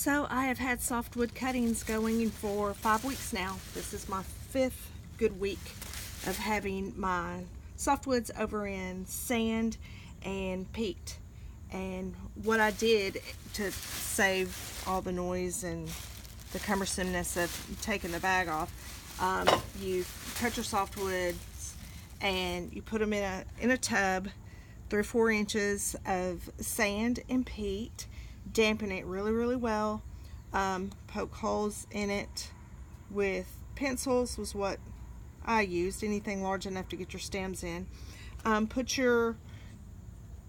So I have had softwood cuttings going for 5 weeks now. This is my 5th good week of having my softwoods over in sand and peat. And what I did to save all the noise and the cumbersomeness of taking the bag off, you cut your softwoods and you put them in a tub, 3 or 4 inches of sand and peat. Dampen it really well. Poke holes in it with pencils was what I used, anything large enough to get your stems in. Put your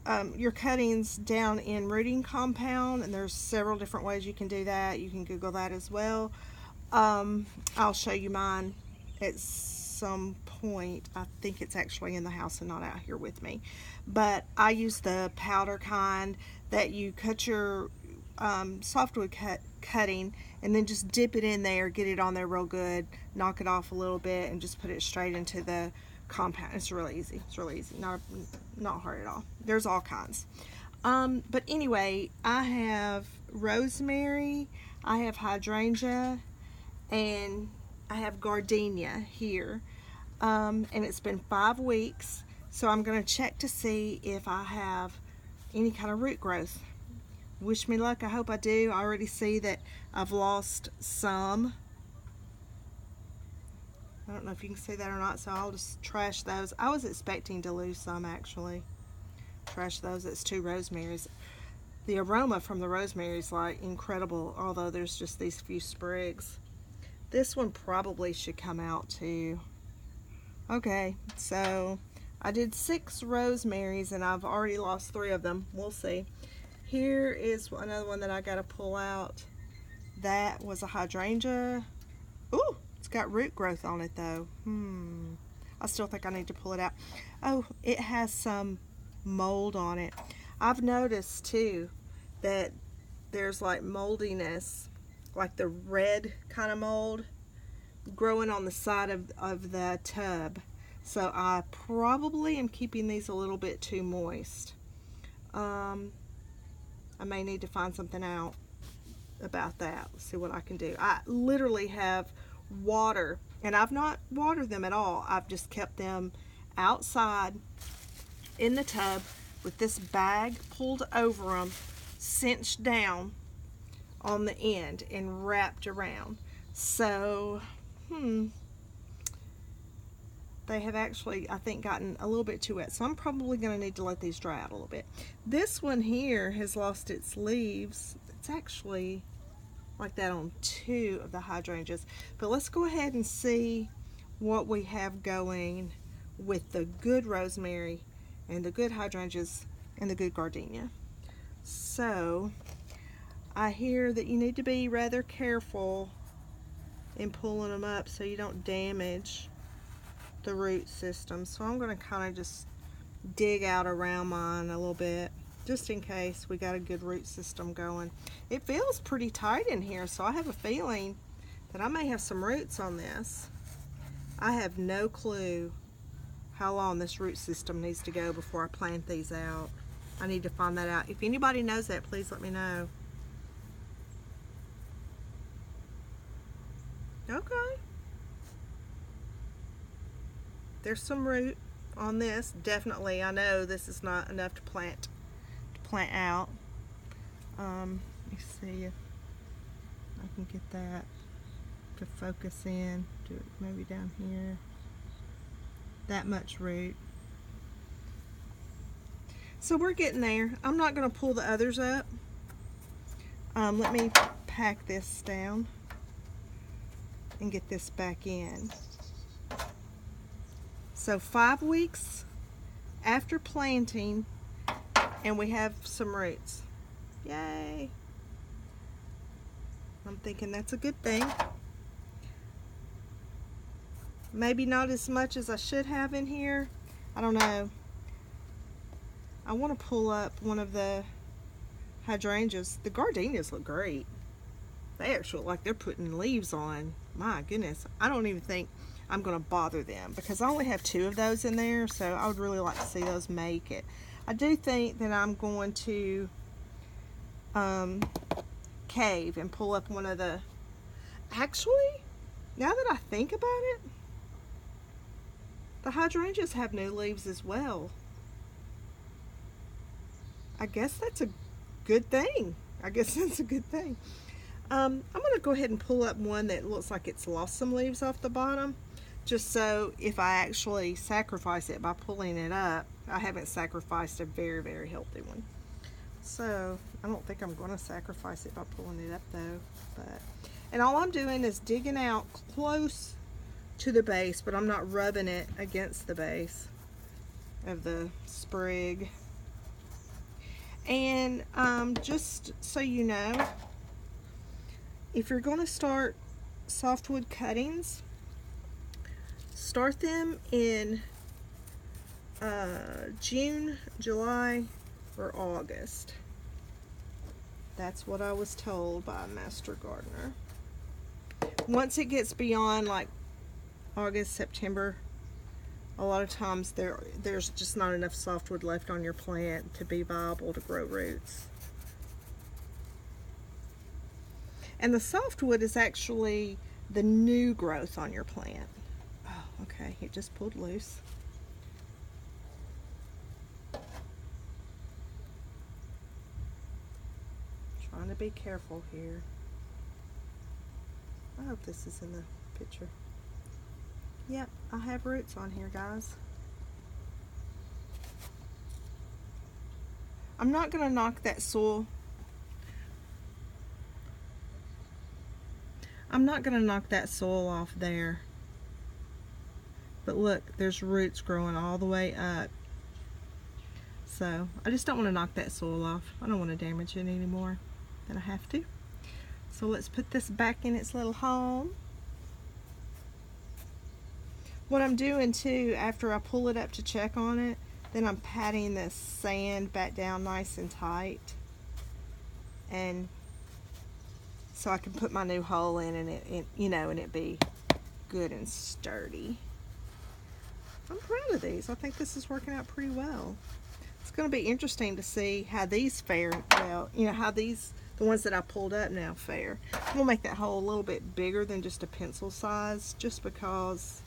cuttings down in rooting compound, and there's several different ways you can do that. You can Google that as well. I'll show you mine at some point. I think it's actually in the house and not out here with me, but I use the powder kind that you cut your softwood cutting and then just dip it in there, get it on there real good, knock it off a little bit, and just put it straight into the compound. It's really easy. It's really easy. Not hard at all. There's all kinds. But anyway, I have rosemary, I have hydrangea, and I have gardenia here. And it's been 5 weeks, so I'm going to check to see if I have any kind of root growth. Wish me luck. I hope I do. I already see that I've lost some. I don't know if you can see that or not, so I'll just trash those. I was expecting to lose some, actually. Trash those. It's 2 rosemaries. The aroma from the rosemary is like incredible, although there's just these few sprigs. This one probably should come out too. Okay, so I did 6 rosemaries and I've already lost 3 of them. We'll see. Here is another one that I gotta pull out. That was a hydrangea. Ooh, it's got root growth on it though. I still think I need to pull it out. Oh, it has some mold on it. I've noticed too that there's like moldiness, like the red kind of mold growing on the side of the tub. So I probably am keeping these a little bit too moist. I may need to find something out about that. Let's see what I can do. I literally have water, and I've not watered them at all. I've just kept them outside in the tub with this bag pulled over them, cinched down on the end and wrapped around. So, they have actually, I think, gotten a little bit too wet. So I'm probably going to need to let these dry out a little bit. This one here has lost its leaves. It's actually like that on 2 of the hydrangeas. But let's go ahead and see what we have going with the good rosemary and the good hydrangeas and the good gardenia. So I hear that you need to be rather careful in pulling them up so you don't damage the root system. So I'm going to kind of just dig out around mine a little bit just in case we got a good root system going. It feels pretty tight in here, so I have a feeling that I may have some roots on this. I have no clue how long this root system needs to go before I plant these out. I need to find that out. If anybody knows that, please let me know. Okay. There's some root on this, definitely. I know this is not enough to plant out. Let me see if I can get that to focus in. Do it maybe down here. That much root. So we're getting there. I'm not going to pull the others up. Let me pack this down and get this back in. So 5 weeks after planting, and we have some roots. Yay! I'm thinking that's a good thing. Maybe not as much as I should have in here. I don't know. I want to pull up one of the hydrangeas. The gardenias look great. They actually look like they're putting leaves on. My goodness. I don't even think I'm going to bother them because I only have 2 of those in there, so I would really like to see those make it. I do think that I'm going to cave and pull up one of the, actually, now that I think about it, the hydrangeas have new leaves as well. I guess that's a good thing. I guess that's a good thing. I'm going to go ahead and pull up one that looks like it's lost some leaves off the bottom, just so if I actually sacrifice it by pulling it up, I haven't sacrificed a very, very healthy one. So I don't think I'm going to sacrifice it by pulling it up though. And all I'm doing is digging out close to the base, but I'm not rubbing it against the base of the sprig. And just so you know, if you're going to start softwood cuttings, start them in June, July, or August. That's what I was told by a master gardener. Once it gets beyond like August, September, a lot of times there's just not enough softwood left on your plant to be viable to grow roots. And the softwood is actually the new growth on your plant. Oh, okay, it just pulled loose. Trying to be careful here. I hope this is in the picture. Yep, I have roots on here, guys. I'm not going to knock that soil. I'm not going to knock that soil off there. But look, there's roots growing all the way up. So I just don't want to knock that soil off. I don't want to damage it anymore than I have to. So let's put this back in its little home. What I'm doing too, after I pull it up to check on it, then I'm patting this sand back down nice and tight, and so I can put my new hole in, and it be good and sturdy. I'm proud of these. I think this is working out pretty well. It's going to be interesting to see how these fare. Well, how these, the ones that I pulled up now, fare. I'm going to make that hole a little bit bigger than just a pencil size, just because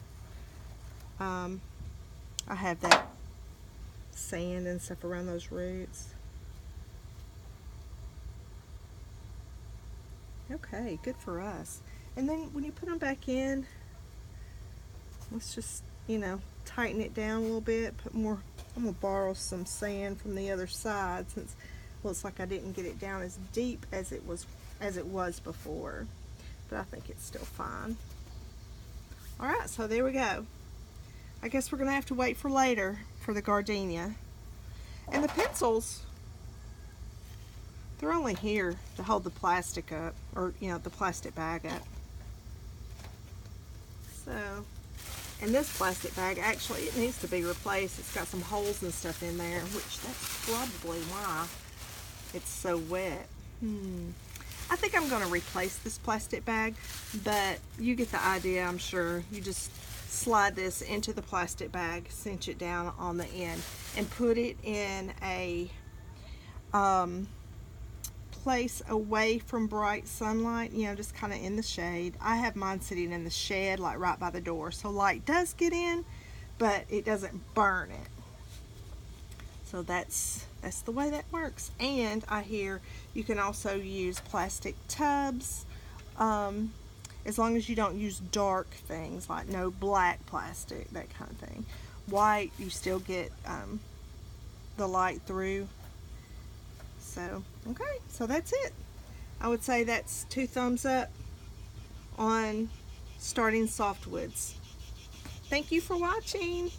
I have that sand and stuff around those roots. Okay, good for us. And then when you put them back in, let's just, tighten it down a little bit, put more. I'm going to borrow some sand from the other side, since it looks like I didn't get it down as deep as it was before. But I think it's still fine. Alright, so there we go. I guess we're going to have to wait for later for the gardenia. And the pencils, they're only here to hold the plastic up, or the plastic bag up. So, and this plastic bag, actually, it needs to be replaced. It's got some holes and stuff in there, which that's probably why it's so wet. I think I'm going to replace this plastic bag, but you get the idea, I'm sure. You just slide this into the plastic bag, cinch it down on the end, and put it in a place away from bright sunlight, just kind of in the shade. I have mine sitting in the shed, like right by the door, so light does get in, but it doesn't burn it. So that's the way that works. And I hear you can also use plastic tubs, as long as you don't use dark things, like no black plastic, that kind of thing. White, you still get the light through. So, okay, so that's it. I would say that's 2 thumbs up on starting softwoods. Thank you for watching.